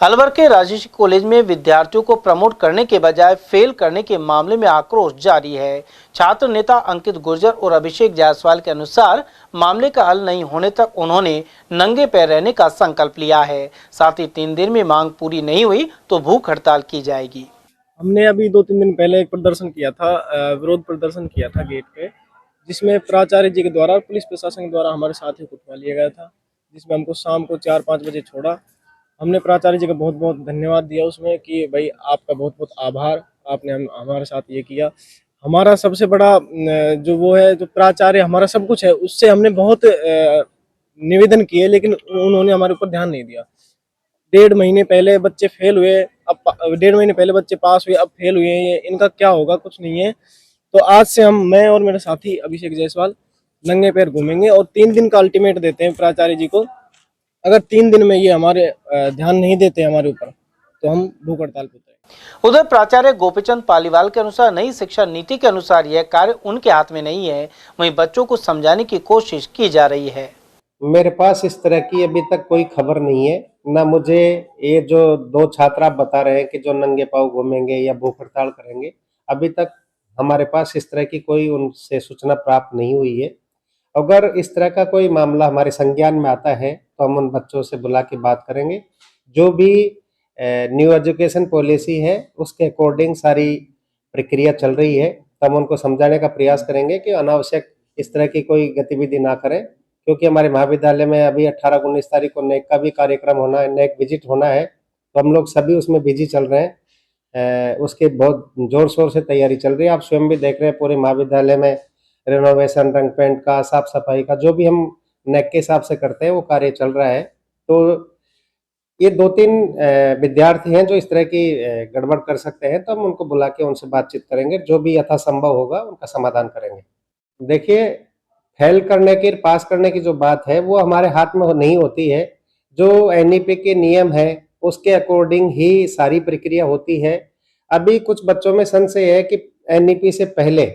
अलवर के राजर्षि कॉलेज में विद्यार्थियों को प्रमोट करने के बजाय फेल करने के मामले में आक्रोश जारी है। छात्र नेता अंकित गुर्जर और अभिषेक जायसवाल के अनुसार मामले का हल नहीं होने तक उन्होंने नंगे पैर रहने का संकल्प लिया है। साथ ही 3 दिन में मांग पूरी नहीं हुई तो भूख हड़ताल की जाएगी। हमने अभी 2-3 दिन पहले एक प्रदर्शन किया था, विरोध प्रदर्शन किया था गेट पे, जिसमें प्राचार्य जी के द्वारा और पुलिस प्रशासन के द्वारा हमारे साथियों को उठवा लिया गया था, जिसमें हमको शाम को 4-5 बजे छोड़ा। हमने प्राचार्य जी का बहुत बहुत धन्यवाद दिया उसमें कि भाई आपका बहुत बहुत आभार, आपने हमारे साथ ये किया। हमारा सबसे बड़ा जो वो है, जो प्राचार्य हमारा सब कुछ है, उससे हमने बहुत निवेदन किए, लेकिन उन्होंने हमारे ऊपर ध्यान नहीं दिया। 1.5 महीने पहले बच्चे फेल हुए, अब 1.5 महीने पहले बच्चे पास हुए, अब फेल हुए हैं। इनका क्या होगा, कुछ नहीं है। तो आज से मैं और मेरे साथी अभिषेक जायसवाल नंगे पैर घूमेंगे और 3 दिन का अल्टीमेट देते हैं प्राचार्य जी को। अगर 3 दिन में ये हमारे ध्यान नहीं देते हमारे ऊपर, तो हम भूख हड़ताल पे उतरेंगे। उधर प्राचार्य गोपीचंद पालीवाल के अनुसार नई शिक्षा नीति के अनुसार यह कार्य उनके हाथ में नहीं है, वहीं बच्चों को समझाने की कोशिश की जा रही है। मेरे पास इस तरह की अभी तक कोई खबर नहीं है, ना मुझे ये जो 2 छात्र आप बता रहे हैं कि जो नंगे पांव घूमेंगे या भूख हड़ताल करेंगे, अभी तक हमारे पास इस तरह की कोई उनसे सूचना प्राप्त नहीं हुई है। अगर इस तरह का कोई मामला हमारे संज्ञान में आता है तो हम उन बच्चों से बुला के बात करेंगे। जो भी न्यू एजुकेशन पॉलिसी है उसके अकॉर्डिंग सारी प्रक्रिया चल रही है, तो हम उनको समझाने का प्रयास करेंगे कि अनावश्यक इस तरह की कोई गतिविधि ना करें, क्योंकि हमारे महाविद्यालय में अभी 18-19 तारीख को नेक का भी कार्यक्रम होना है, नेक विजिट होना है, तो हम लोग सभी उसमें बिजी चल रहे हैं। उसके बहुत जोर शोर से तैयारी चल रही है। आप स्वयं भी देख रहे हैं पूरे महाविद्यालय में रेनोवेशन, रंग पेंट का, साफ सफाई का, जो भी हम नेक के हिसाब से करते हैं वो कार्य चल रहा है। तो ये 2-3 विद्यार्थी हैं जो इस तरह की गड़बड़ कर सकते हैं, तो हम उनको बुला के उनसे बातचीत करेंगे, जो भी यथासंभव होगा उनका समाधान करेंगे। देखिए, फेल करने की, पास करने की जो बात है वो हमारे हाथ में नहीं होती है। जो एनईपी के नियम है उसके अकॉर्डिंग ही सारी प्रक्रिया होती है। अभी कुछ बच्चों में संशय है कि एनईपी से पहले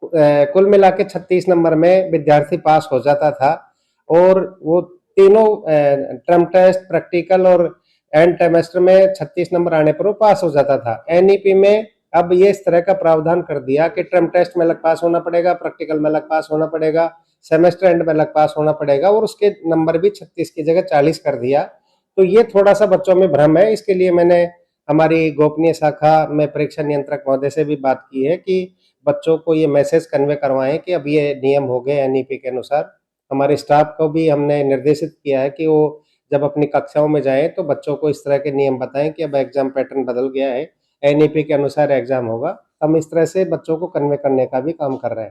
कुल मिला के 36 नंबर में विद्यार्थी पास हो जाता था, और वो तीनों टर्म टेस्ट, प्रैक्टिकल और एंड सेमेस्टर में 36 नंबर आने पर वो पास हो जाता था। एनईपी में अब ये इस तरह का प्रावधान कर दिया कि टर्म टेस्ट में अलग पास होना पड़ेगा, प्रैक्टिकल में अलग पास होना पड़ेगा, सेमेस्टर एंड में अलग पास होना पड़ेगा, और उसके नंबर भी 36 की जगह 40 कर दिया। तो ये थोड़ा सा बच्चों में भ्रम है। इसके लिए मैंने हमारी गोपनीय शाखा में परीक्षा नियंत्रक महोदय से भी बात की है कि बच्चों को ये मैसेज कन्वे करवाएं कि अब ये नियम हो गए एनईपी के अनुसार। हमारे स्टाफ को भी हमने निर्देशित किया है कि वो जब अपनी कक्षाओं में जाएं तो बच्चों को इस तरह के नियम बताएं कि अब एग्जाम पैटर्न बदल गया है, एनईपी के अनुसार एग्जाम होगा। हम इस तरह से बच्चों को कन्वे करने का भी काम कर रहे हैं।